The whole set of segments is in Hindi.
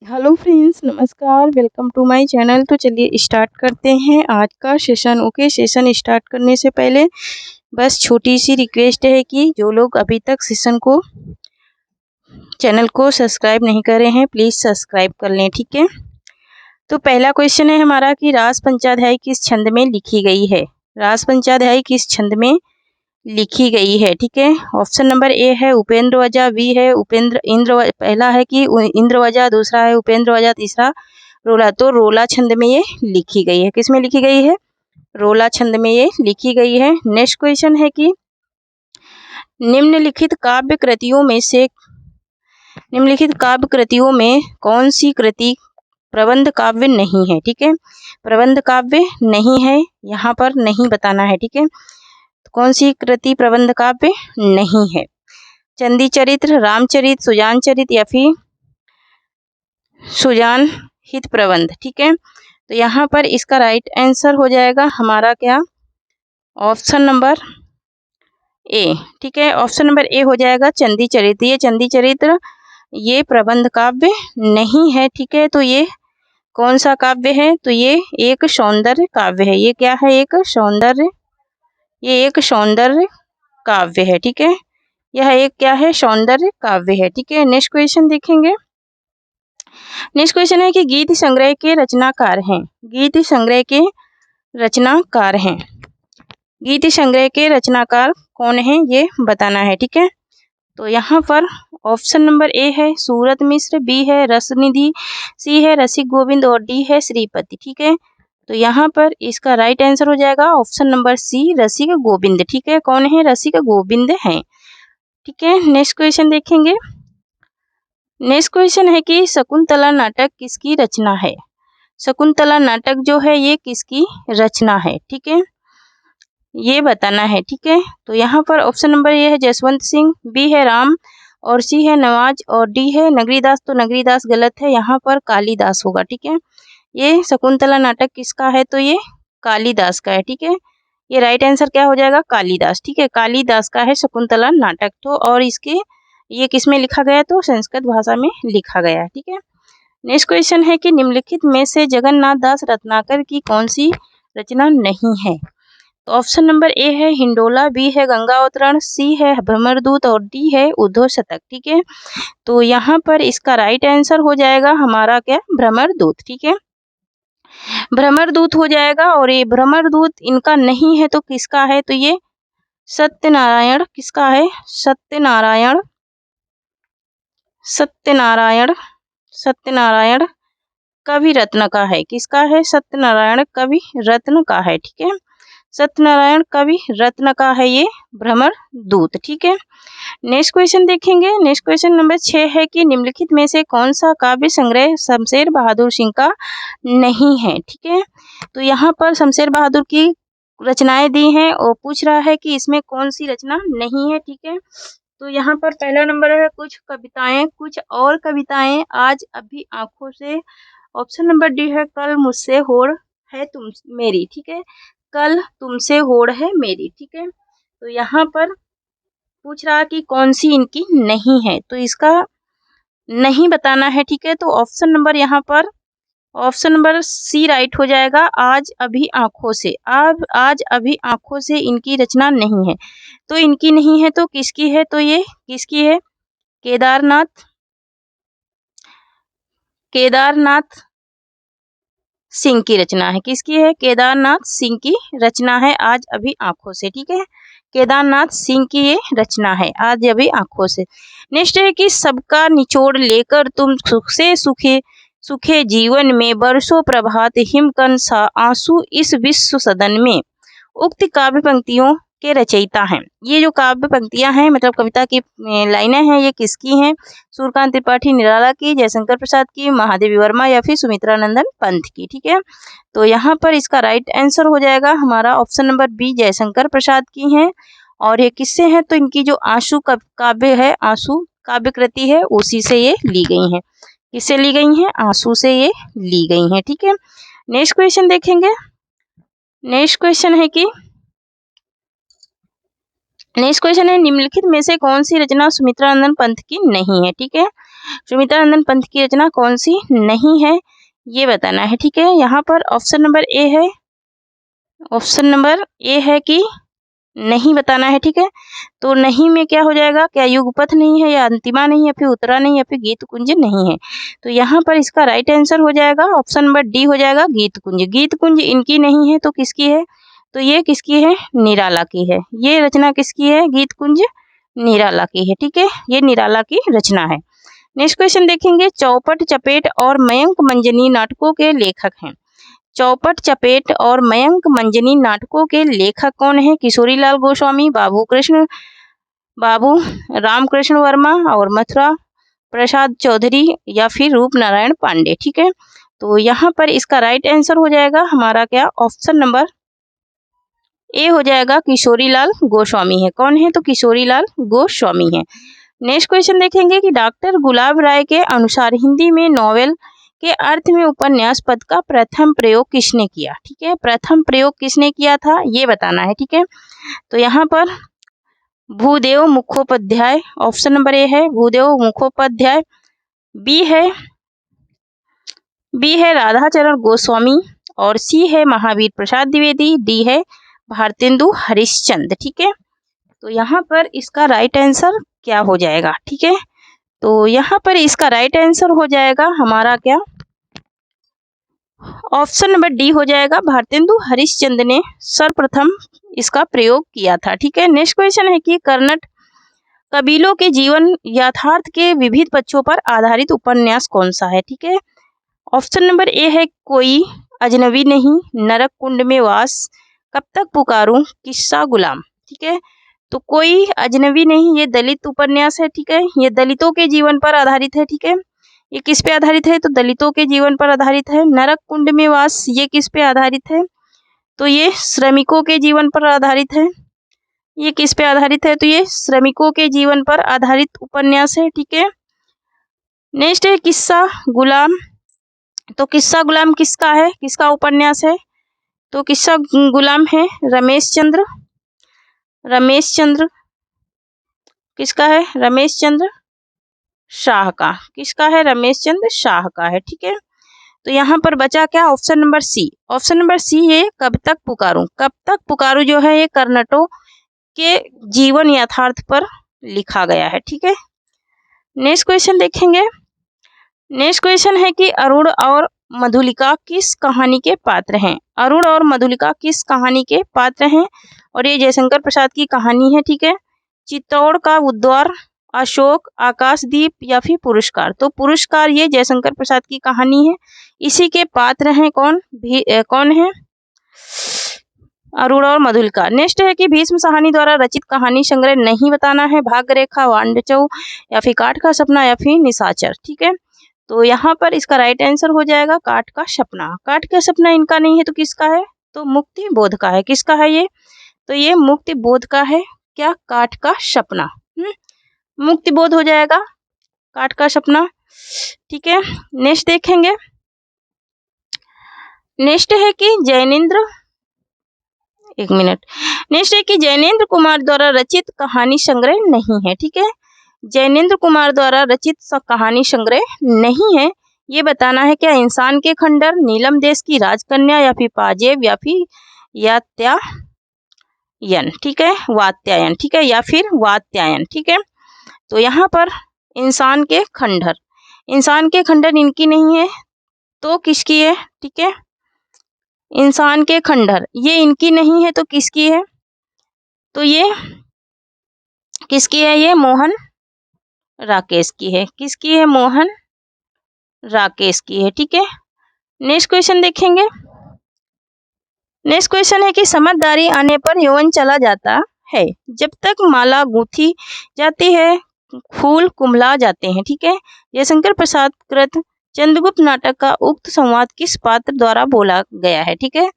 हेलो फ्रेंड्स, नमस्कार। Welcome to my channel. तो चलिए स्टार्ट करते हैं आज का सेशन। ओके, सेशन स्टार्ट करने से पहले बस छोटी सी रिक्वेस्ट है कि जो लोग अभी तक चैनल को सब्सक्राइब नहीं करे हैं, प्लीज़ सब्सक्राइब कर लें। ठीक है, तो पहला क्वेश्चन है हमारा कि रास पंचाध्यायी किस छंद में लिखी गई है। रास पंचाध्यायी किस छंद में लिखी गई है। ठीक है, ऑप्शन नंबर ए है उपेंद्र वजा, बी है पहला है कि इंद्र वजा, दूसरा है उपेंद्र वजा, तीसरा रोला। तो रोला छंद में ये लिखी गई है। किस में लिखी गई है? रोला छंद में ये लिखी गई है। नेक्स्ट क्वेश्चन है कि निम्नलिखित काव्य कृतियों में कौन सी कृति प्रबंध काव्य नहीं है। ठीक है, प्रबंध काव्य नहीं है, यहाँ पर नहीं बताना है। ठीक है, कौन सी कृति प्रबंध काव्य नहीं है? चंदी चरित्र, रामचरित, सुजान चरित या फिर सुजान हित प्रबंध। ठीक है, तो यहाँ पर इसका राइट आंसर हो जाएगा हमारा क्या? Option number A. ठीक है, ऑप्शन नंबर ए हो जाएगा चंदी चरित्र। ये चंदी चरित्र ये प्रबंध काव्य नहीं है। ठीक है, तो ये कौन सा काव्य है? तो ये एक सौंदर्य काव्य है। ये क्या है? एक सौंदर्य काव्य है। ठीक है, यह एक क्या है? सौंदर्य काव्य है। ठीक है, नेक्स्ट क्वेश्चन देखेंगे। नेक्स्ट क्वेश्चन है कि गीत संग्रह के रचनाकार हैं। गीत संग्रह के रचनाकार कौन है ये बताना है। ठीक है, तो यहाँ पर ऑप्शन नंबर ए है सूरत मिश्र, बी है रसनिधि, सी है रसिक गोविंद और डी है श्रीपति। ठीक है, तो यहाँ पर इसका राइट आंसर हो जाएगा ऑप्शन नंबर सी रसिक गोविंद। ठीक है, कौन है? रसिक गोविंद हैं। ठीक है, नेक्स्ट क्वेश्चन देखेंगे। नेक्स्ट क्वेश्चन है कि शकुंतला नाटक किसकी रचना है। शकुंतला नाटक जो है ये किसकी रचना है? ठीक है, ये बताना है। ठीक है, तो यहाँ पर ऑप्शन नंबर ए है जसवंत सिंह, बी है राम और सी है नवाज और डी है नगरीदास। तो नगरीदास गलत है, यहाँ पर कालिदास होगा। ठीक है, ये शकुंतला नाटक किसका है? तो ये कालिदास का है। ठीक है, ये राइट आंसर क्या हो जाएगा? कालिदास। ठीक है, कालिदास का है शकुंतला नाटक। तो और इसके ये किस में लिखा गया? तो संस्कृत भाषा में लिखा गया है। ठीक है, नेक्स्ट क्वेश्चन है कि निम्नलिखित में से जगन्नाथ दास रत्नाकर की कौन सी रचना नहीं है। तो ऑप्शन नंबर ए है हिंडोला, बी है गंगा अवतरण, सी है भ्रमरदूत और डी है उद्धव शतक। ठीक है, तो यहाँ पर इसका राइट आंसर हो जाएगा हमारा क्या? भ्रमरदूत। ठीक है, भ्रमरदूत हो जाएगा। और ये भ्रमरदूत इनका नहीं है तो किसका है? तो ये सत्यनारायण किसका है? सत्यनारायण कवि रत्न का है। किसका है? सत्यनारायण कवि रत्न का है। ठीक है, सत्यनारायण कवि रत्न का है ये भ्रमरदूत। ठीक है, नेक्स्ट क्वेश्चन देखेंगे। नेक्स्ट क्वेश्चन नंबर 6 है कि निम्नलिखित में से कौन सा काव्य संग्रह शमशेर बहादुर सिंह का नहीं है। ठीक है, तो यहाँ पर शमशेर बहादुर की रचनाएं दी हैं और पूछ रहा है कि इसमें कौन सी रचना नहीं है। ठीक है, तो यहाँ पर पहला नंबर है कुछ और कविताएं आज अभी आंखों से। ऑप्शन नंबर डी है कल मुझसे होड़ है तुम मेरी। ठीक है, कल तुमसे होड़ है मेरी। ठीक है, तो यहाँ पर पूछ रहा कि कौन सी इनकी नहीं है, तो इसका नहीं बताना है। ठीक है, तो ऑप्शन नंबर यहाँ पर ऑप्शन नंबर सी राइट हो जाएगा आज अभी आंखों से। अब आज अभी आंखों से इनकी रचना नहीं है। तो इनकी नहीं है तो किसकी है? तो ये किसकी है? केदारनाथ सिंह की रचना है। किसकी है? केदारनाथ सिंह की रचना है आज अभी आंखों से। ठीक है, केदारनाथ सिंह की ये रचना है आज अभी आंखों से। नेक्स्ट है कि सबका निचोड़ लेकर तुम सुख से सुखे जीवन में बरसों प्रभात हिमकन सा आंसू इस विश्व सदन में। उक्त काव्य पंक्तियों के रचयिता हैं। ये जो काव्य पंक्तियां हैं मतलब कविता की लाइनें हैं, ये किसकी हैं? सूर्यकांत त्रिपाठी निराला की, जयशंकर प्रसाद की, महादेवी वर्मा या फिर सुमित्रा नंदन पंत की। ठीक है, तो यहाँ पर इसका राइट आंसर हो जाएगा हमारा option number B Jaishankar Prasad की हैं। और ये किससे हैं? तो इनकी जो आंसू काव्य है, आंसू काव्य कृति है, उसी से ये ली गई हैं। किससे ली गई हैं? आंसू से ये ली गई हैं। ठीक है, नेक्स्ट क्वेश्चन देखेंगे। नेक्स्ट क्वेश्चन है निम्नलिखित में से कौन सी रचना सुमित्रा नंदन पंत की नहीं है। ठीक है, सुमित्रानंद पंत की रचना कौन सी नहीं है, ये बताना है। ठीक है, यहाँ पर ऑप्शन नंबर ए है, ऑप्शन नंबर ए है कि नहीं बताना है। ठीक है, तो नहीं में क्या हो जाएगा, क्या युगपथ नहीं है, या अंतिमा नहीं, या फिर उत्तरा नहीं, या फिर गीत कुंज नहीं है। तो यहाँ पर इसका राइट आंसर हो जाएगा ऑप्शन नंबर डी हो जाएगा, गीत कुंज। गीत कुंज इनकी नहीं है तो किसकी है, तो ये किसकी है, निराला की है। ये रचना किसकी है, गीत कुंज निराला की है। ठीक है, ये निराला की रचना है। नेक्स्ट क्वेश्चन देखेंगे, चौपट चपेट और मयंक मंजनी नाटकों के लेखक हैं। चौपट चपेट और मयंक मंजनी नाटकों के लेखक कौन है, किशोरीलाल गोस्वामी, बाबू रामकृष्ण वर्मा और मथुरा प्रसाद चौधरी, या फिर रूप नारायण पांडे। ठीक है, तो यहाँ पर इसका राइट आंसर हो जाएगा हमारा क्या, ऑप्शन नंबर ए हो जाएगा, किशोरीलाल गोस्वामी है। कौन है, तो किशोरीलाल गोस्वामी है। नेक्स्ट क्वेश्चन देखेंगे कि डॉक्टर गुलाब राय के अनुसार हिंदी में नॉवेल के अर्थ में उपन्यास पद का प्रथम प्रयोग किसने किया। ठीक है, प्रथम प्रयोग किसने किया था, ये बताना है। ठीक है, तो यहाँ पर Bhudev Mukhopadhyay, option number A है भूदेव मुखोपाध्याय, बी है राधाचरण गोस्वामी, और सी है महावीर प्रसाद द्विवेदी, डी है भारतेंदु हरिश्चंद्र। ठीक है, तो यहाँ पर इसका राइट आंसर क्या हो जाएगा। ठीक है, तो यहाँ पर इसका राइट आंसर हो जाएगा हमारा क्या, ऑप्शन नंबर डी हो जाएगा, भारतेंदु हरिश्चंद्र ने सर्वप्रथम इसका प्रयोग किया था। ठीक है, नेक्स्ट क्वेश्चन है कि कर्नाटक कबीलों के जीवन यथार्थ के विविध पक्षों पर आधारित उपन्यास कौन सा है। ठीक है, ऑप्शन नंबर ए है कोई अजनबी नहीं, नरक कुंड में वास, कब तक पुकारूं, किस्सा गुलाम। ठीक है, तो कोई अजनबी नहीं, ये दलित उपन्यास है। ठीक है, ये दलितों के जीवन पर आधारित है। ठीक है, ये किस पे आधारित है, तो दलितों के जीवन पर आधारित है। नरक कुंड में वास, ये किस पे आधारित है, तो ये श्रमिकों के जीवन पर आधारित है। ये किस पे आधारित है, तो ये श्रमिकों के जीवन पर आधारित उपन्यास है। ठीक है, नेक्स्ट है किस्सा गुलाम, तो किस्सा गुलाम किसका है, किसका उपन्यास है, तो किस्सा गुलाम है रमेश चंद्र किसका है, रमेश चंद्र शाह का। किसका है, रमेश चंद्र शाह का है। ठीक है, तो यहाँ पर बचा क्या, option number C. Option number C ये कब तक पुकारूं जो है ये कर्नाटकों के जीवन यथार्थ पर लिखा गया है। ठीक है, नेक्स्ट क्वेश्चन देखेंगे। नेक्स्ट क्वेश्चन है कि अरुण और मधुलिका किस कहानी के पात्र हैं। अरुण और मधुलिका किस कहानी के पात्र हैं, और ये जयशंकर प्रसाद की कहानी है। ठीक है, चित्तौड़ का उद्वार, अशोक, आकाशदीप, या फिर पुरस्कार। तो पुरस्कार ये जयशंकर प्रसाद की कहानी है, इसी के पात्र हैं कौन है, अरुण और मधुलिका। नेक्स्ट है कि भीष्म साहनी द्वारा रचित कहानी संग्रह नहीं बताना है, भाग्यरेखा, वांडचौ, या फिर काठ का सपना, या फिर निशाचर। ठीक है, तो यहाँ पर इसका राइट आंसर हो जाएगा काठ का सपना। काठ का सपना इनका नहीं है तो किसका है, तो मुक्ति बोध का है। किसका है ये, तो ये मुक्ति बोध का है, क्या, काठ का सपना। मुक्ति बोध हो जाएगा काठ का सपना। ठीक है, नेक्स्ट देखेंगे। नेक्स्ट है कि जैनेन्द्र कुमार द्वारा रचित कहानी संग्रह नहीं है। ठीक है, जैनेन्द्र कुमार द्वारा रचित कहानी संग्रह नहीं है, ये बताना है। क्या इंसान के खंडर, नीलम देश की राजकन्या, या फिर पाजेब, या फिर यात्यायन। ठीक है, वात्यायन। ठीक है, या फिर वात्यायन। ठीक है, तो यहाँ पर इंसान के खंडर इनकी नहीं है तो किसकी है। ठीक है, इंसान के खंडर ये इनकी नहीं है तो किसकी है, तो ये किसकी है, ये मोहन राकेश की है। किसकी है, मोहन राकेश की है। ठीक है, नेक्स्ट क्वेश्चन देखेंगे। नेक्स्ट क्वेश्चन है कि समझदारी आने पर यौवन चला जाता है, जब तक माला गूंथी जाती है फूल कुम्हला जाते हैं। ठीक है, जयशंकर प्रसाद कृत चंद्रगुप्त नाटक का उक्त संवाद किस पात्र द्वारा बोला गया है। ठीक है,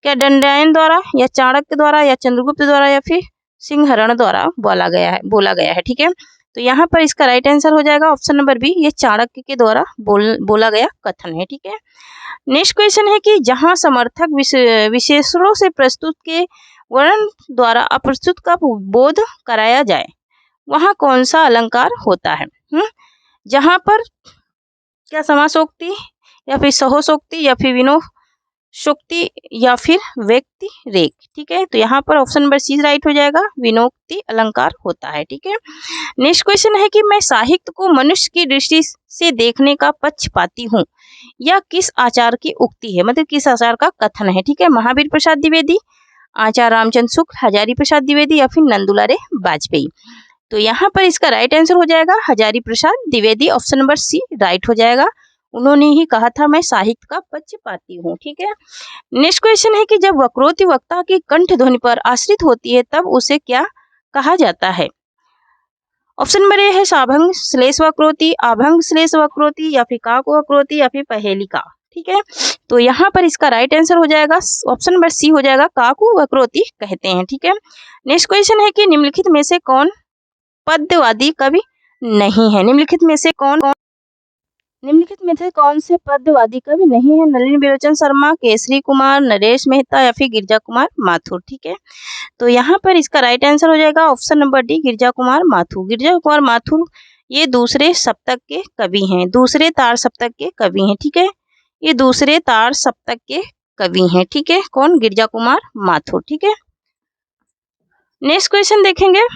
क्या दंडनायक द्वारा, या चाणक्य द्वारा, या चंद्रगुप्त द्वारा, या फिर सिंहरण द्वारा बोला गया है। ठीक है, तो यहाँ पर इसका राइट आंसर हो जाएगा ऑप्शन नंबर बी, ये चाणक्य के द्वारा बोला गया कथन है। ठीक है, नेक्स्ट क्वेश्चन है कि जहाँ समर्थक विशेषणों से प्रस्तुत के वर्ण द्वारा अप्रस्तुत का बोध कराया जाए वहाँ कौन सा अलंकार होता है। जहाँ पर क्या समासोक्ति या फिर सहोसोक्ति या फिर विनोक्ति या फिर व्यक्ति रेख। ठीक है, तो यहाँ पर ऑप्शन नंबर सी राइट हो जाएगा, विनोक्ति अलंकार होता है। ठीक है, नेक्स्ट क्वेश्चन है कि मैं साहित्य को मनुष्य की दृष्टि से देखने का पक्षपाती हूँ, यह किस आचार्य की उक्ति है, मतलब किस आचार्य का कथन है। ठीक है, महावीर प्रसाद द्विवेदी, आचार्य रामचंद्र शुक्ल, हजारी प्रसाद द्विवेदी या फिर नंदुलारे वाजपेयी। तो यहाँ पर इसका राइट आंसर हो जाएगा Hazari Prasad Dwivedi, option number C right हो जाएगा। उन्होंने ही कहा था मैं साहित्य का पक्षपाती हूँ। ठीक है, नेक्स्ट क्वेश्चन है कि जब वक्रोक्ति वक्ता की कंठ ध्वनि पर आश्रित होती है तब उसे क्या कहा जाता है। ऑप्शन नंबर ए है साभंग श्लेष वक्रोक्ति, अभंग श्लेष वक्रोक्ति या फिर काक वक्रोक्ति या फिर पहेलिका। ठीक है, तो यहाँ पर इसका राइट आंसर हो जाएगा ऑप्शन नंबर सी हो जाएगा, काकु वक्रोक्ति कहते हैं। ठीक है, नेक्स्ट क्वेश्चन है कि निम्नलिखित में से कौन पद्यवादी कवि नहीं है। निम्नलिखित में से कौन से पद्यवादी कवि नहीं है। नलिनी विलोचन शर्मा, केसरी कुमार, नरेश मेहता या फिर गिरजा कुमार माथुर। ठीक है, तो यहाँ पर इसका राइट आंसर हो जाएगा ऑप्शन नंबर डी, गिरजा कुमार माथुर। गिरजा कुमार माथुर ये दूसरे सप्तक के कवि हैं, दूसरे तार सप्तक के कवि हैं। ठीक है, ये दूसरे तार सप्तक के कवि हैं। ठीक है, कौन, गिरजा कुमार माथुर। ठीक है, नेक्स्ट क्वेश्चन देखेंगे।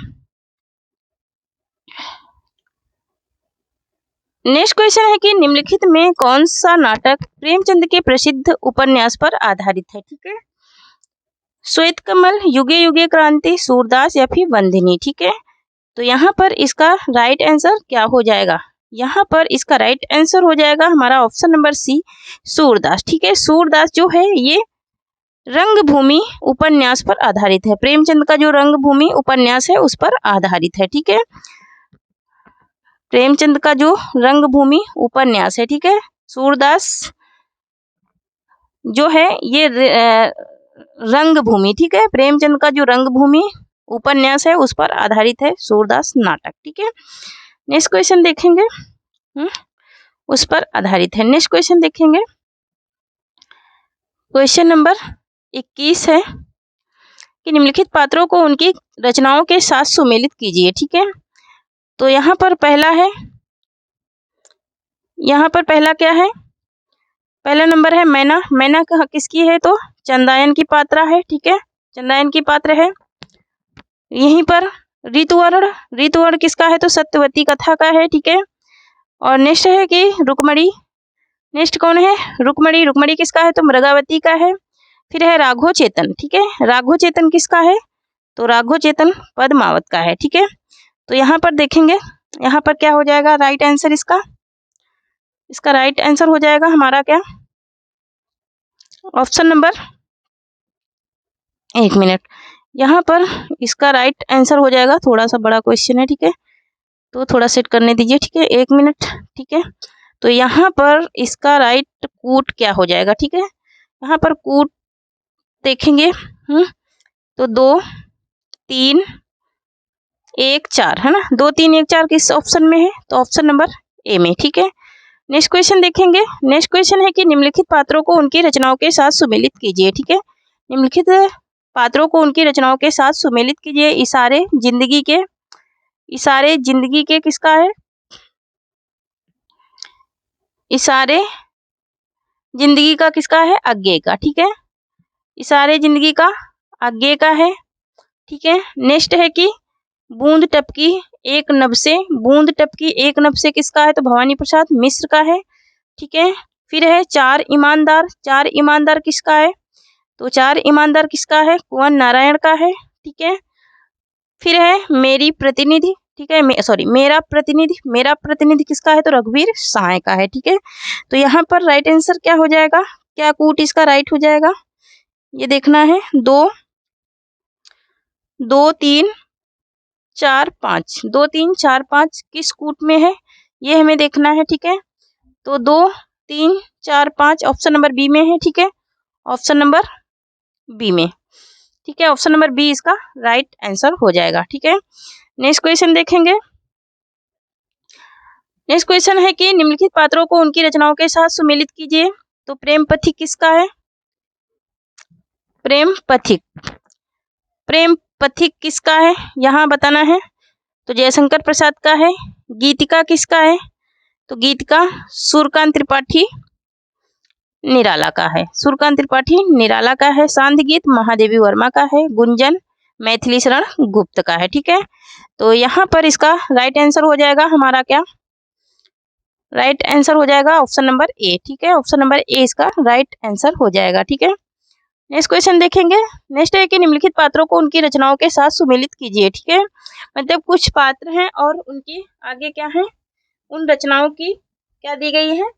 नेक्स्ट क्वेश्चन है कि निम्नलिखित में कौन सा नाटक प्रेमचंद के प्रसिद्ध उपन्यास पर आधारित है। ठीक है, श्वेत कमल, युगे युगे क्रांति, सूरदास या फिर बंदिनी। ठीक है, तो यहाँ पर इसका राइट आंसर क्या हो जाएगा, यहाँ पर इसका राइट आंसर हो जाएगा हमारा ऑप्शन नंबर सी, सूरदास। ठीक है, सूरदास जो है ये रंगभूमि उपन्यास पर आधारित है, प्रेमचंद का जो रंगभूमि उपन्यास है उस पर आधारित है। ठीक है, प्रेमचंद का जो रंगभूमि उपन्यास है। ठीक है, सूरदास जो है ये रंगभूमि, ठीक है, प्रेमचंद का जो रंगभूमि उपन्यास है उस पर आधारित है सूरदास नाटक। ठीक है, नेक्स्ट क्वेश्चन देखेंगे, उस पर आधारित है। नेक्स्ट क्वेश्चन देखेंगे, क्वेश्चन नंबर 21 है कि निम्नलिखित पात्रों को उनकी रचनाओं के साथ सुमेलित कीजिए। ठीक है, तो यहाँ पर पहला क्या है, पहला नंबर है मैना। मैना किसकी है, तो चंदायन की पात्रा है। ठीक है, चंदायन की पात्र है। यहीं पर ऋतुवर्ण किसका है, तो सत्यवती कथा का है। ठीक है, और नेक्स्ट है कि रुक्मणी, नेक्स्ट कौन है, रुक्मणी किसका है, तो मृगावती का है। फिर है राघव चेतन। ठीक है, राघव चेतन किसका है, तो राघव चेतन पद्मावत का है। ठीक है, तो यहाँ पर देखेंगे, यहाँ पर क्या हो जाएगा राइट आंसर, इसका राइट आंसर हो जाएगा हमारा क्या, ऑप्शन नंबर, एक मिनट, यहाँ पर इसका राइट आंसर हो जाएगा, थोड़ा सा बड़ा क्वेश्चन है। ठीक है, तो थोड़ा सेट करने दीजिए। ठीक है, एक मिनट। ठीक है, तो यहाँ पर इसका राइट कूट क्या हो जाएगा। ठीक है, यहाँ पर कूट देखेंगे, तो 2 3 1 4 है ना, 2 3 1 4 किस ऑप्शन में है, तो ऑप्शन नंबर ए में। ठीक है, नेक्स्ट क्वेश्चन देखेंगे। नेक्स्ट क्वेश्चन है कि निम्नलिखित पात्रों को उनकी रचनाओं के साथ सुमेलित कीजिए। ठीक है, निम्नलिखित पात्रों को उनकी रचनाओं के साथ सुमेलित कीजिए। इशारे जिंदगी के किसका है, इशारे जिंदगी का किसका है, अज्ञे का। ठीक है, इशारे जिंदगी का अज्ञे का है। ठीक है, नेक्स्ट है कि बूंद टपकी एक नभ से किसका है, तो भवानी प्रसाद मिश्र का है। ठीक है, फिर है चार ईमानदार किसका है, तो चार ईमानदार किसका है, कुंवर नारायण का है। ठीक है, फिर है मेरी प्रतिनिधि। ठीक है, मेरा प्रतिनिधि किसका है, तो रघुवीर सहाय का है। ठीक है, तो यहाँ पर राइट आंसर क्या हो जाएगा, क्या कूट इसका राइट हो जाएगा, ये देखना है। 2 3 4 5 2 3 4 5 किस कूट में है, ये हमें देखना है। ठीक है, तो 2 3 4 5 ऑप्शन नंबर बी में है। ठीक है, ऑप्शन नंबर बी में। ठीक है, ऑप्शन नंबर बी इसका राइट आंसर हो जाएगा। ठीक है, नेक्स्ट क्वेश्चन देखेंगे। नेक्स्ट क्वेश्चन है कि निम्नलिखित पात्रों को उनकी रचनाओं के साथ सुमेलित कीजिए। तो प्रेम पथिक किसका है, प्रेम पथिक किसका है, यहाँ बताना है। तो जयशंकर प्रसाद का है। गीतिका किसका है, तो गीत का सूर्यकांत त्रिपाठी निराला का है, सूर्यकांत त्रिपाठी निराला का है। सांध गीत महादेवी वर्मा का है। गुंजन मैथिली शरण गुप्त का है। ठीक है, तो यहाँ पर इसका राइट आंसर हो जाएगा हमारा क्या, राइट आंसर हो जाएगा ऑप्शन नंबर ए। ठीक है, ऑप्शन नंबर ए इसका राइट आंसर हो जाएगा। ठीक है, नेक्स्ट क्वेश्चन देखेंगे। नेक्स्ट है कि निम्नलिखित पात्रों को उनकी रचनाओं के साथ सुमेलित कीजिए। ठीक है, मतलब कुछ पात्र हैं और उनकी आगे क्या है, उन रचनाओं की क्या दी गई है,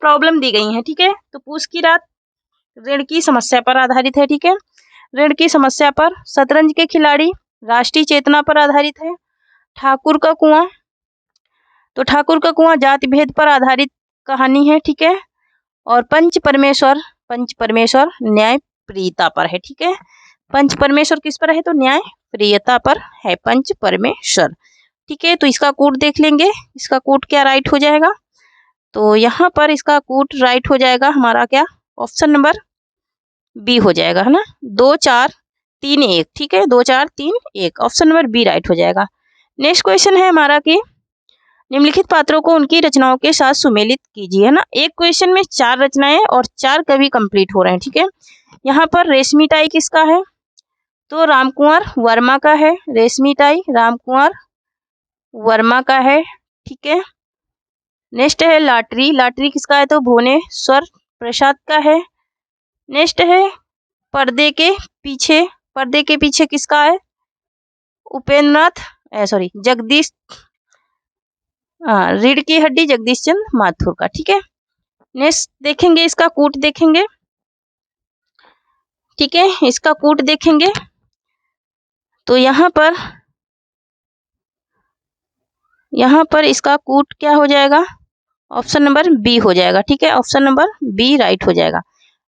प्रॉब्लम दी गई है। ठीक है, तो पूस की रात ऋण की समस्या पर आधारित है। ठीक है, ऋण की समस्या पर। शतरंज के खिलाड़ी राष्ट्रीय चेतना पर आधारित है। ठाकुर का कुआं, तो ठाकुर का कुआं जाति भेद पर आधारित कहानी है। ठीक है, और पंच परमेश्वर न्याय प्रियता पर है। ठीक है, पंच परमेश्वर किस पर है, तो न्याय प्रियता पर है पंच परमेश्वर। ठीक है, तो इसका कोड देख लेंगे, इसका कोड क्या राइट हो जाएगा, तो यहाँ पर इसका कोड राइट हो जाएगा हमारा क्या, ऑप्शन नंबर बी हो जाएगा, है ना, 2 4 3 1। ठीक है, 2 4 3 1, ऑप्शन नंबर बी राइट हो जाएगा। नेक्स्ट क्वेश्चन है हमारा कि निम्नलिखित पात्रों को उनकी रचनाओं के साथ सुमेलित कीजिए, है ना। एक क्वेश्चन में 4 रचनाएं और 4 कवि कंप्लीट हो रहे हैं। ठीक है, यहाँ पर रेशमी टाई किसका है, तो रामकुंवर वर्मा का है। रेशमी टाई रामकुंवर वर्मा का है। ठीक है, नेक्स्ट है लाटरी किसका है, तो भुवनेश्वर प्रसाद का है। नेक्स्ट है पर्दे के पीछे किसका है, जगदीश रीढ़ की हड्डी जगदीश चंद्र माथुर का। ठीक है, नेक्स्ट देखेंगे इसका कूट देखेंगे। ठीक है, इसका कूट देखेंगे तो यहाँ पर इसका कूट क्या हो जाएगा, ऑप्शन नंबर बी हो जाएगा। ठीक है, ऑप्शन नंबर बी राइट हो जाएगा।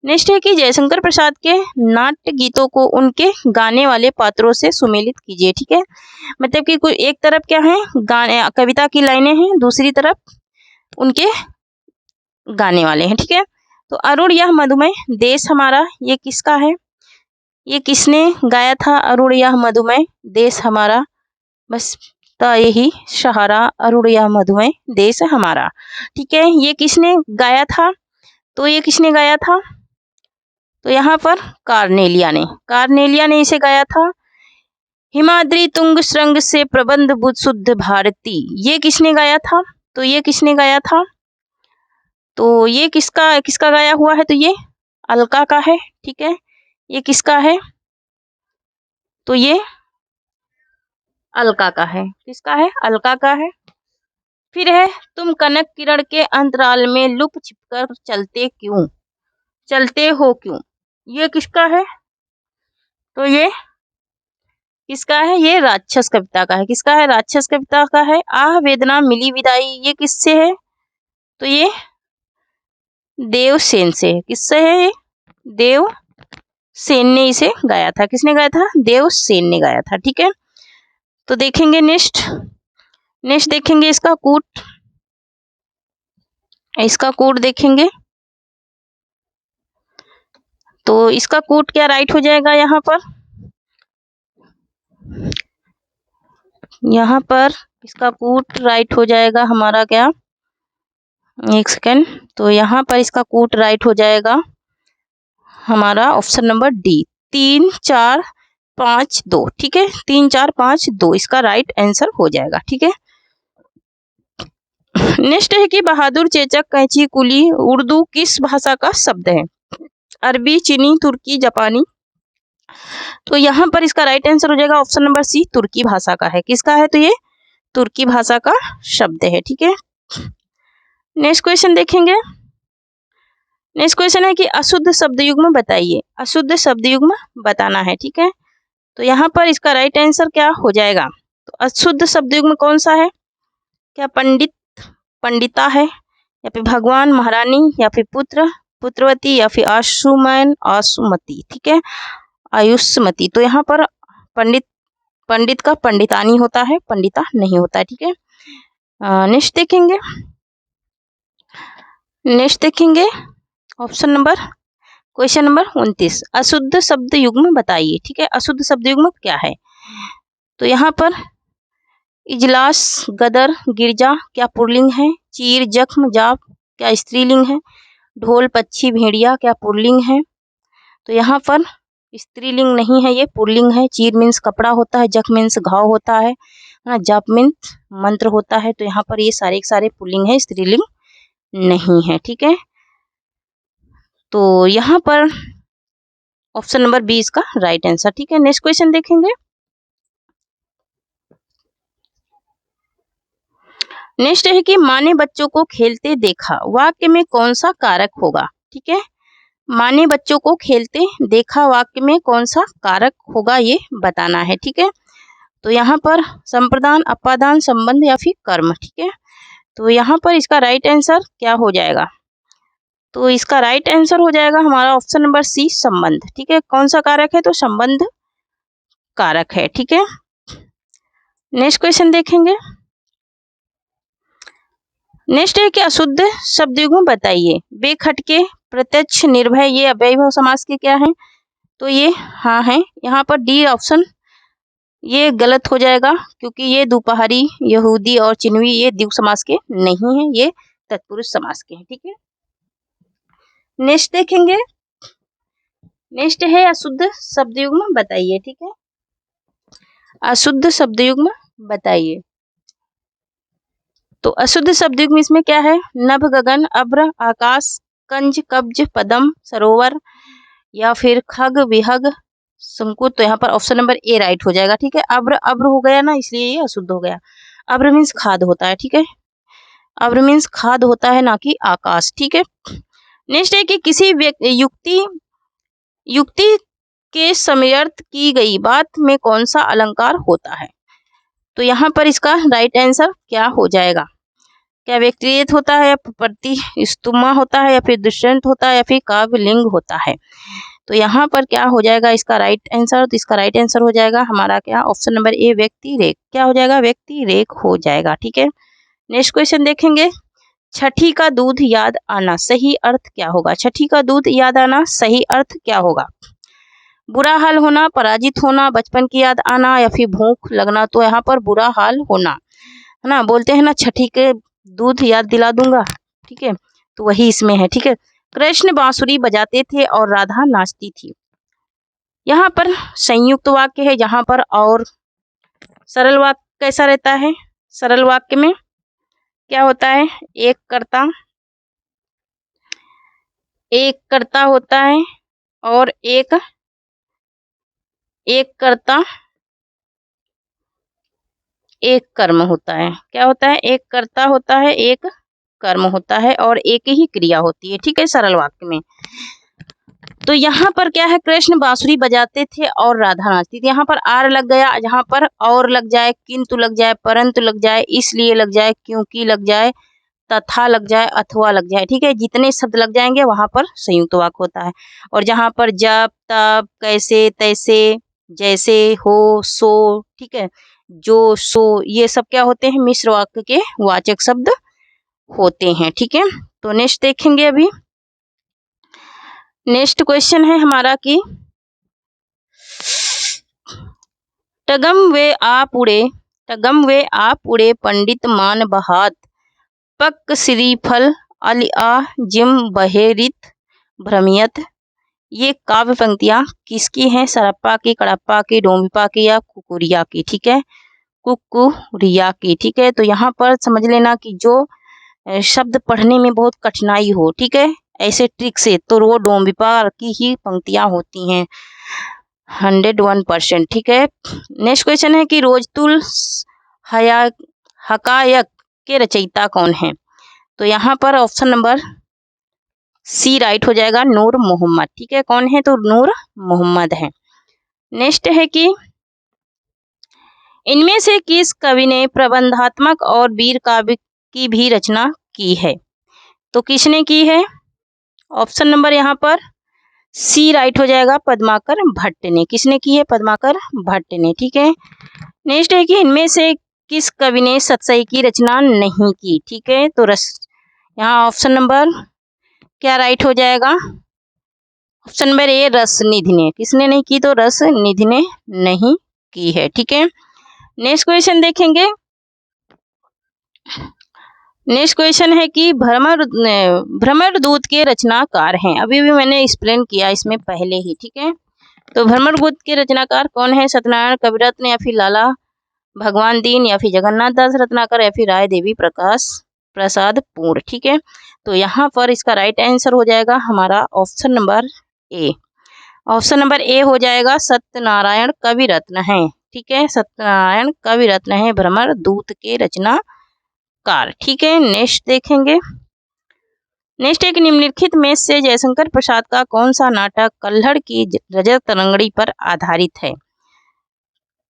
नेक्स्ट है कि जयशंकर प्रसाद के नाट्य गीतों को उनके गाने वाले पात्रों से सुमेलित कीजिए। ठीक है, मतलब कि कोई एक तरफ क्या है, गाने कविता की लाइनें हैं, दूसरी तरफ उनके गाने वाले हैं। ठीक है, तो अरुण यह मधुमेह देश हमारा, ये किसका है, ये किसने गाया था, अरुण यह मधुमेह देश हमारा, बस तो यही सहारा, अरुण यह मधुमेह देश हमारा। ठीक है, ये किसने गाया था, तो ये किसने गाया था, तो यहाँ पर कार्नेलिया ने इसे गाया था। हिमाद्री तुंग श्रृंग से प्रबंध बुध शुद्ध भारती, ये किसने गाया था, तो ये किसने गाया था, तो ये किसका गाया हुआ है, तो ये अलका का है। ठीक है, ये किसका है, तो ये अलका का है, किसका है, अलका का है। फिर है तुम कनक किरण के अंतराल में लुक छिपकर चलते हो क्यों, ये किसका है, तो ये किसका है, ये राक्षस कविता का है। किसका है, राक्षस कविता का है। आह वेदना मिली विदाई, ये किससे है, तो ये देवसेन से है। किससे है, ये देवसेन ने इसे गाया था। किसने गाया था, देवसेन ने गाया था। ठीक है, तो देखेंगे नेक्स्ट देखेंगे इसका कोड देखेंगे, तो इसका कोड क्या राइट हो जाएगा, यहाँ पर इसका कोड राइट हो जाएगा हमारा क्या, एक सेकेंड, तो यहाँ पर इसका कोड राइट हो जाएगा हमारा ऑप्शन नंबर डी, 3 4 5 2। ठीक है, 3 4 5 2 इसका राइट आंसर हो जाएगा। ठीक है, नेक्स्ट है कि बहादुर, चेचक, कैंची, कुली उर्दू किस भाषा का शब्द है, अरबी, चीनी, तुर्की, जापानी, तो यहाँ पर इसका राइट आंसर हो जाएगा ऑप्शन नंबर सी, तुर्की भाषा का है। किसका है, तो ये तुर्की भाषा का शब्द है। ठीक है, नेक्स्ट क्वेश्चन देखेंगे। नेक्स्ट क्वेश्चन है कि अशुद्ध शब्द युग्म बताइए, अशुद्ध शब्द युग्म बताना है। ठीक है, तो यहाँ पर इसका राइट आंसर क्या हो जाएगा, तो अशुद्ध शब्द युग्म कौन सा है, क्या पंडित, पंडिता है, या फिर भगवान, महारानी, या फिर पुत्र, पुत्रवती, या फिर आशुमैन, आशुमती। ठीक है, आयुष्मती, तो यहाँ पर पंडित का पंडितानी होता है, पंडिता नहीं होता है। ठीक है, नेक्स्ट देखेंगे ऑप्शन नंबर क्वेश्चन नंबर 29, अशुद्ध शब्द युग्म बताइए। ठीक है, अशुद्ध शब्द युग्म क्या है, तो यहाँ पर इजलास, गदर, गिरजा क्या पुल्लिंग है? चीर, जख्म, जाप क्या स्त्रीलिंग है? ढोल, पक्षी, भेड़िया क्या पुल्लिंग है? तो यहाँ पर स्त्रीलिंग नहीं है, ये पुल्लिंग है। चीर मीन्स कपड़ा होता है, जख्म मीन्स घाव होता है ना, जाप मीन्स मंत्र होता है। तो यहाँ पर ये सारे के सारे पुल्लिंग है, स्त्रीलिंग नहीं है। ठीक है, तो यहाँ पर ऑप्शन नंबर बी इसका राइट आंसर। ठीक है, नेक्स्ट क्वेश्चन देखेंगे। नेक्स्ट है कि माँ ने बच्चों को खेलते देखा, वाक्य में कौन सा कारक होगा? ठीक है, माँ ने बच्चों को खेलते देखा, वाक्य में कौन सा कारक होगा ये बताना है। ठीक है, तो यहाँ पर संप्रदान, अपादान, संबंध या फिर कर्म। ठीक है, तो यहाँ पर इसका राइट आंसर क्या हो जाएगा? तो इसका राइट आंसर हो जाएगा हमारा ऑप्शन नंबर सी, संबंध। ठीक है, कौन सा कारक है? तो संबंध कारक है। ठीक है, नेक्स्ट क्वेश्चन देखेंगे। नेक्स्ट है कि अशुद्ध शब्दयुग्म बताइए। बेखटके, प्रत्यक्ष, निर्भय ये अव्ययीभाव समास के क्या हैं? तो ये हाँ है। यहाँ पर डी ऑप्शन ये गलत हो जाएगा, क्योंकि ये दोपहरी, यहूदी और चिन्हवी ये द्विगु समास के नहीं है, ये तत्पुरुष समास के हैं। ठीक है, नेक्स्ट देखेंगे। नेक्स्ट है अशुद्ध शब्दयुग्म बताइए। ठीक है, अशुद्ध शब्दयुग्म बताइए। तो अशुद्ध शब्दयुग्म इसमें क्या है? नभ, गगन, अभ्र, आकाश, कंज, कब्ज, पदम, सरोवर या फिर खग, विहग, संकुत। तो यहाँ पर ऑप्शन नंबर ए राइट हो जाएगा। ठीक है, अभ्र अभ्र हो गया ना, इसलिए ये अशुद्ध हो गया। अभ्र मीन्स खाद होता है। ठीक है, अभ्र मीन्स खाद होता है, ना कि आकाश। ठीक है, नेक्स्ट है कि किसी युक्ति के समयर्थ की गई बात में कौन सा अलंकार होता है? तो यहाँ पर इसका राइट आंसर क्या हो जाएगा? क्या व्यक्तिगत होता है, या प्रतिस्तुमा होता है, या फिर दृष्टांत होता है, या फिर काव्यलिंग होता है? तो यहाँ पर क्या हो जाएगा इसका राइट आंसर? तो इसका राइट आंसर हो जाएगा हमारा क्या? ऑप्शन नंबर ए, व्यक्ति रेख। क्या हो जाएगा? व्यक्ति रेख हो जाएगा। ठीक है, नेक्स्ट क्वेश्चन देखेंगे। छठी का दूध याद आना, सही अर्थ क्या होगा? छठी का दूध याद आना, सही अर्थ क्या होगा? बुरा हाल होना, पराजित होना, बचपन की याद आना, या फिर भूख लगना। तो यहाँ पर बुरा हाल होना है ना, बोलते हैं ना छठी के दूध याद दिला दूंगा। ठीक है, तो वही इसमें है। ठीक है, कृष्ण बांसुरी बजाते थे और राधा नाचती थी। यहाँ पर संयुक्त वाक्य है, जहाँ पर और सरल वाक्य कैसा रहता है? सरल वाक्य में क्या होता है? एक कर्ता होता है और एक कर्ता एक कर्म होता है। क्या होता है? एक कर्ता होता है, एक कर्म होता है और एक ही क्रिया होती है। ठीक है, सरल वाक्य में। तो यहाँ पर क्या है? कृष्ण बांसुरी बजाते थे और राधा नाचती थी। यहाँ पर आर लग गया, जहाँ पर और लग जाए, किंतु लग जाए, परंतु लग जाए, इसलिए लग जाए, क्योंकि लग जाए, तथा लग जाए, अथवा लग जाए। ठीक है, जितने शब्द लग जाएंगे वहां पर संयुक्त वाक्य होता है। और जहां पर जब, तब, कैसे, तैसे, जैसे, हो, सो, ठीक है, जो, सो, ये सब क्या होते हैं? मिश्र वाक्य के वाचक शब्द होते हैं। ठीक है, तो नेक्स्ट देखेंगे। अभी नेक्स्ट क्वेश्चन है हमारा कि टगम वे आप उड़े पंडित मान बहात, पक श्रीफल अलिया जिम बहेरित भ्रमियत। ये काव्य पंक्तियां किसकी हैं? सरप्पा की, कड़प्पा की, डोम्बिपा की या कुकुरिया की? ठीक है, कुकुरिया की। ठीक है, तो यहाँ पर समझ लेना कि जो शब्द पढ़ने में बहुत कठिनाई हो, ठीक है, ऐसे ट्रिक से, तो वो डोम्बिपा की ही पंक्तियां होती हैं 101%। ठीक है, नेक्स्ट क्वेश्चन है कि रोजतुल हकायक के रचयिता कौन है? तो यहाँ पर ऑप्शन नंबर सी राइट हो जाएगा, नूर मोहम्मद। ठीक है, कौन है? तो नूर मोहम्मद है। नेक्स्ट है कि इनमें से किस कवि ने प्रबंधात्मक और वीर काव्य की भी रचना की है? तो किसने की है? ऑप्शन नंबर यहाँ पर सी राइट हो जाएगा, पद्माकर भट्ट ने। किसने की है? पद्माकर भट्ट ने। ठीक है, नेक्स्ट है कि इनमें से किस कवि ने सतसई की रचना नहीं की? ठीक है, तो यहाँ ऑप्शन नंबर क्या राइट हो जाएगा? ऑप्शन नंबर ए, रसनिधि ने। किसने नहीं की? तो रसनिधि ने नहीं की है। ठीक है, नेक्स्ट क्वेश्चन देखेंगे। नेक्स्ट क्वेश्चन है कि भ्रमर दूत के रचनाकार हैं। अभी भी मैंने एक्सप्लेन किया इसमें पहले ही, ठीक है। तो भ्रमर दूत के रचनाकार कौन है? सत्यनारायण कविरत्न या फिर लाला भगवान दीन या फिर जगन्नाथ दास रत्नाकर या फिर राय देवी प्रकाश प्रसाद पूर्ण, ठीक है। तो यहाँ पर इसका राइट आंसर हो जाएगा हमारा option number A. Option number A हो जाएगा, सत्यनारायण कविरत्न है, ठीक है। सत्यनारायण कविरत्न है भ्रमर दूत के रचनाकार, ठीक है। नेक्स्ट देखेंगे। नेक्स्ट एक निम्नलिखित में से जयशंकर प्रसाद का कौन सा नाटक कल्हड़ की रजत तरंगड़ी पर आधारित है?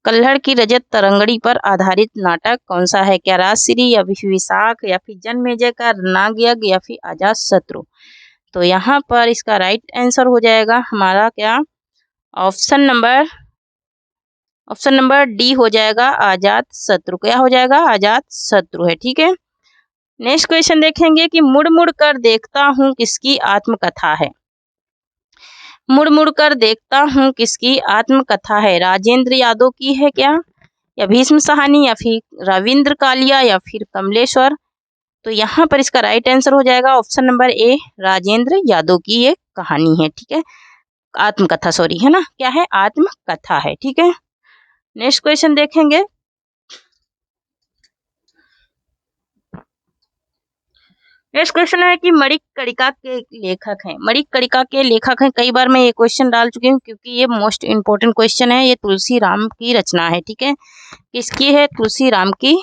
कल्हड़ की रजत तरंगड़ी पर आधारित नाटक कौन सा है? क्या राजश्री या फिर विशाख या फिर जन्मेजय का नागयज्ञ या फिर अजात शत्रु? तो यहाँ पर इसका राइट आंसर हो जाएगा हमारा क्या? ऑप्शन नंबर डी हो जाएगा, अजात शत्रु। क्या हो जाएगा? अजात शत्रु है, ठीक है। नेक्स्ट क्वेश्चन देखेंगे कि मुड़ मुड़ कर देखता हूँ किसकी आत्मकथा है? मुड़ मुड़ कर देखता हूँ किसकी आत्मकथा है? राजेंद्र यादव की है क्या, या भीष्म साहनी या फिर रविंद्र कालिया या फिर कमलेश्वर? तो यहाँ पर इसका राइट आंसर हो जाएगा option number A, Rajendra Yadav की ये कहानी है, ठीक है। आत्मकथा, सॉरी, है ना, क्या है? आत्मकथा है, ठीक है। नेक्स्ट क्वेश्चन देखेंगे। नेक्स्ट क्वेश्चन है कि मणिकर्णिका के लेखक हैं। मणिकर्णिका के लेखक हैं, कई बार मैं ये क्वेश्चन डाल चुकी हूँ क्योंकि ये मोस्ट इम्पोर्टेंट क्वेश्चन है। ये तुलसी राम की रचना है, ठीक है। किसकी है? तुलसी राम की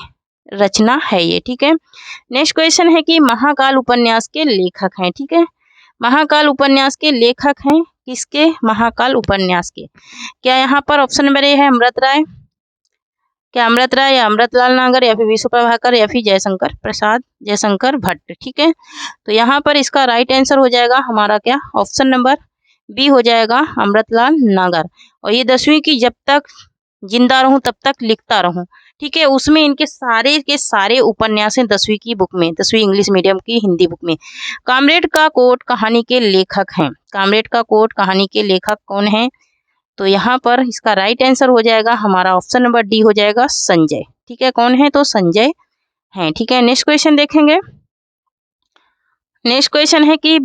रचना है ये, ठीक है। नेक्स्ट क्वेश्चन है कि महाकाल उपन्यास के लेखक हैं, ठीक है। महाकाल उपन्यास के लेखक हैं किसके? महाकाल उपन्यास के। क्या यहाँ पर ऑप्शन नंबर ए है अमृत राय, क्या अमृत राय या अमृतलाल नागर या फिर विश्व प्रभाकर या फिर जयशंकर भट्ट, ठीक है। तो यहाँ पर इसका राइट आंसर हो जाएगा हमारा क्या? ऑप्शन नंबर बी हो जाएगा, अमृतलाल नागर। और ये 10वीं की जब तक जिंदा रहूं तब तक लिखता रहूं, ठीक है, उसमें इनके सारे के सारे उपन्यास हैं 10वीं की बुक में, 10वीं इंग्लिश मीडियम की हिंदी बुक में। कामरेड का कोट कहानी के लेखक हैं। कामरेड का कोट कहानी के लेखक कौन है? तो यहाँ पर इसका राइट आंसर हो जाएगा हमारा ऑप्शन नंबर डी हो जाएगा, संजय, ठीक है। कौन है? तो संजय हैं, ठीक है। नेक्स्ट क्वेश्चन देखेंगे। नेक्स्ट क्वेश्चन है कि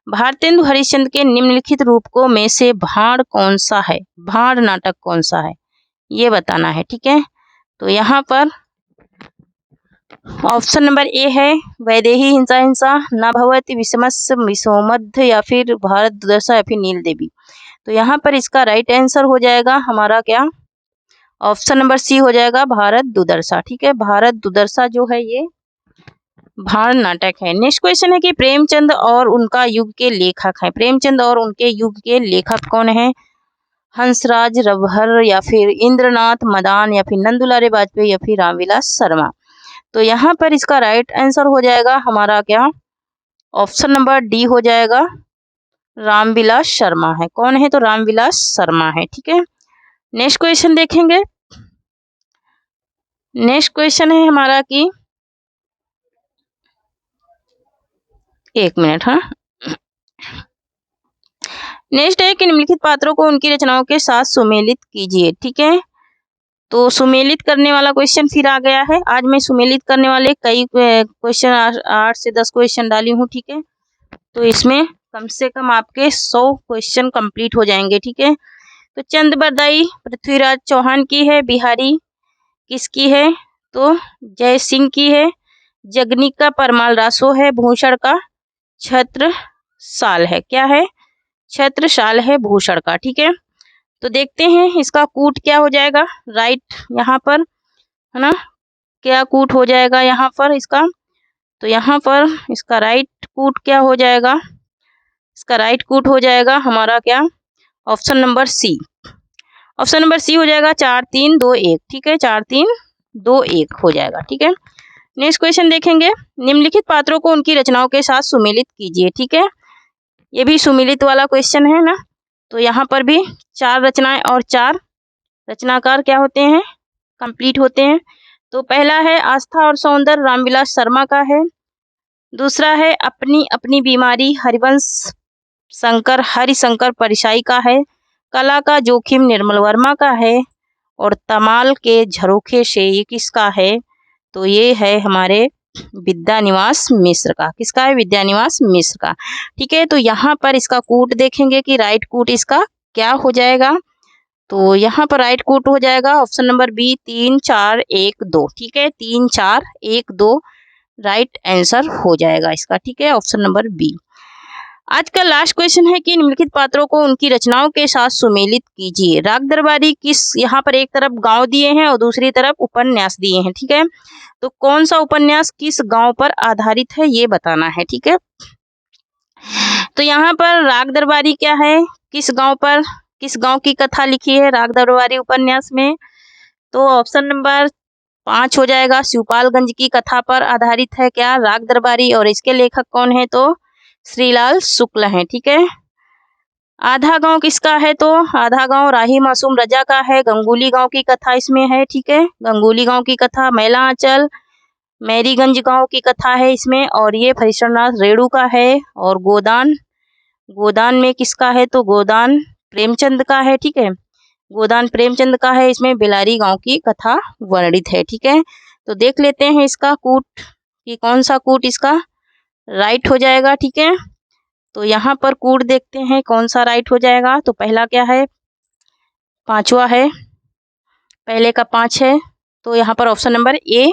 भारतेंदु हरिश्चंद्र के निम्नलिखित रूपकों में से भाड़ कौन सा है? भाड़ नाटक कौन सा है, ये बताना है, ठीक है। तो यहाँ पर ऑप्शन नंबर ए है, वैदेही हिंसा हिंसा, न भवति विषमस्य विषोमध्य या फिर भारत दुर्दशा या फिर नील देवी। तो यहाँ पर इसका राइट आंसर हो जाएगा हमारा क्या? ऑप्शन नंबर सी हो जाएगा, भारत दुर्दशा, ठीक है। भारत दुर्दशा जो है ये भाड़ नाटक है। नेक्स्ट क्वेश्चन है कि प्रेमचंद और उनका युग के लेखक हैं। प्रेमचंद और उनके युग के लेखक कौन है? हंसराज रवहर या फिर इंद्रनाथ मदान या फिर नंदुलारे वाजपेयी या फिर रामविलास शर्मा। तो यहाँ पर इसका राइट आंसर हो जाएगा हमारा क्या? ऑप्शन नंबर डी हो जाएगा, रामविलास शर्मा है। कौन है? तो रामविलास शर्मा है, ठीक है। नेक्स्ट क्वेश्चन देखेंगे। नेक्स्ट क्वेश्चन है हमारा कि एक मिनट, हाँ। नेक्स्ट है कि निम्नलिखित पात्रों को उनकी रचनाओं के साथ सुमेलित कीजिए, ठीक है। तो सुमेलित करने वाला क्वेश्चन फिर आ गया है। आज मैं सुमेलित करने वाले कई क्वेश्चन 8 से 10 क्वेश्चन डाली हूँ, ठीक है। तो इसमें कम से कम आपके 100 क्वेश्चन कंप्लीट हो जाएंगे, ठीक है। तो चंद बरदाई पृथ्वीराज चौहान की है। बिहारी किसकी है? तो जय सिंह की है। जगनिका परमाल रासो है। भूषण का छत्रसाल है। क्या है? छत्रसाल है भूषण का, ठीक है। तो देखते हैं इसका कूट क्या हो जाएगा, राइट, यहाँ पर, है ना, क्या कूट हो जाएगा यहाँ पर इसका? तो यहाँ पर इसका राइट कूट क्या हो जाएगा? इसका राइट कूट हो जाएगा हमारा क्या? Option number C. Option number C हो जाएगा 4 3 2 1, ठीक है। 4 3 2 1 हो जाएगा, ठीक है। नेक्स्ट क्वेश्चन देखेंगे। निम्नलिखित पात्रों को उनकी रचनाओं के साथ सुमेलित कीजिए, ठीक है। ये भी सुमेलित वाला क्वेश्चन है ना। तो यहाँ पर भी 4 रचनाएं और 4 रचनाकार क्या होते हैं? कंप्लीट होते हैं। तो पहला है आस्था और सौंदर्य, रामविलास शर्मा का है। दूसरा है अपनी अपनी बीमारी, हरिशंकर परिशाई का है। कला का जोखिम, निर्मल वर्मा का है। और तमाल के झरोखे से ये किसका है? तो ये है हमारे विद्यानिवास मिश्र का। किसका है? विद्यानिवास मिश्र का। ठीक है, तो यहाँ पर इसका कूट देखेंगे कि राइट कूट इसका क्या हो जाएगा। तो यहाँ पर राइट कूट हो जाएगा ऑप्शन नंबर बी 3 4 1 2। ठीक है, 3 4 1 2 राइट आंसर हो जाएगा इसका। ठीक है, ऑप्शन नंबर बी। आज का लास्ट क्वेश्चन है कि निम्नलिखित पात्रों को उनकी रचनाओं के साथ सुमेलित कीजिए। राग दरबारी किस, यहाँ पर एक तरफ गांव दिए हैं और दूसरी तरफ उपन्यास दिए हैं। ठीक है, तो कौन सा उपन्यास किस गांव पर आधारित है ये बताना है। ठीक है, तो यहाँ पर राग दरबारी क्या है, किस गांव पर, किस गांव की कथा लिखी है राग दरबारी उपन्यास में। तो ऑप्शन नंबर 5 हो जाएगा, शिवपालगंज की कथा पर आधारित है क्या राग दरबारी, और इसके लेखक कौन है? तो श्रीलाल शुक्ल हैं। ठीक है, आधा गांव किसका है? तो आधा गांव राही मासूम रजा का है, गंगोली गांव की कथा इसमें है। ठीक है, गंगोली गांव की कथा, मैला आंचल मैरीगंज गांव की कथा है इसमें, और ये फरीश्वरनाथ रेणु का है। और गोदान, गोदान में किसका है? तो गोदान प्रेमचंद का है। ठीक है, गोदान प्रेमचंद का है, इसमें बेलारी गांव की कथा वर्णित है। ठीक है, तो देख लेते हैं इसका कूट कि कौन सा कूट इसका राइट हो जाएगा। ठीक है, तो यहाँ पर कूट देखते हैं कौन सा राइट हो जाएगा। तो पहला क्या है? पांचवा है, पहले का 5 है, तो यहाँ पर ऑप्शन नंबर ए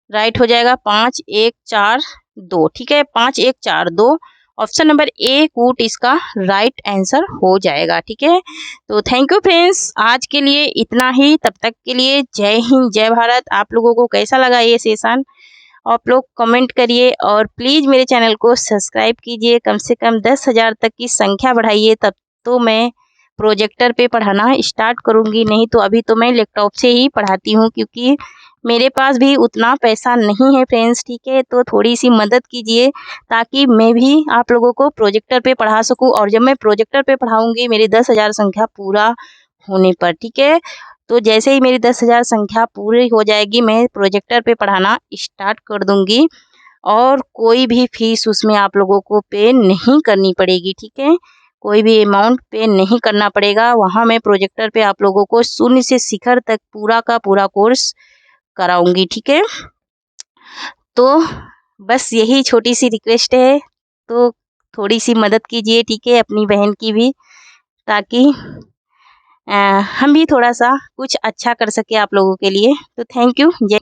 राइट हो जाएगा, 5 1 4 2। ठीक है, 5 1 4 2 ऑप्शन नंबर ए कूट इसका राइट आंसर हो जाएगा। ठीक है, तो थैंक यू फ्रेंड्स, आज के लिए इतना ही। तब तक के लिए जय हिंद, जय भारत। आप लोगों को कैसा लगा ये सेशन आप लोग कमेंट करिए, और प्लीज़ मेरे चैनल को सब्सक्राइब कीजिए। कम से कम 10,000 तक की संख्या बढ़ाइए, तब तो मैं प्रोजेक्टर पे पढ़ाना स्टार्ट करूँगी। नहीं तो अभी तो मैं लैपटॉप से ही पढ़ाती हूँ, क्योंकि मेरे पास भी उतना पैसा नहीं है फ्रेंड्स। ठीक है, तो थोड़ी सी मदद कीजिए ताकि मैं भी आप लोगों को प्रोजेक्टर पे पढ़ा सकूँ। और जब मैं प्रोजेक्टर पे पढ़ाऊँगी मेरी 10,000 संख्या पूरा होने पर, ठीक है, तो जैसे ही मेरी 10,000 संख्या पूरी हो जाएगी मैं प्रोजेक्टर पे पढ़ाना स्टार्ट कर दूँगी, और कोई भी फीस उसमें आप लोगों को पे नहीं करनी पड़ेगी। ठीक है, कोई भी अमाउंट पे नहीं करना पड़ेगा। वहाँ मैं प्रोजेक्टर पे आप लोगों को शून्य से शिखर तक पूरा का पूरा कोर्स कराऊंगी। ठीक है, तो बस यही छोटी सी रिक्वेस्ट है, तो थोड़ी सी मदद कीजिए। ठीक है, अपनी बहन की भी, ताकि हम भी थोड़ा सा कुछ अच्छा कर सके आप लोगों के लिए। तो थैंक यू, जय।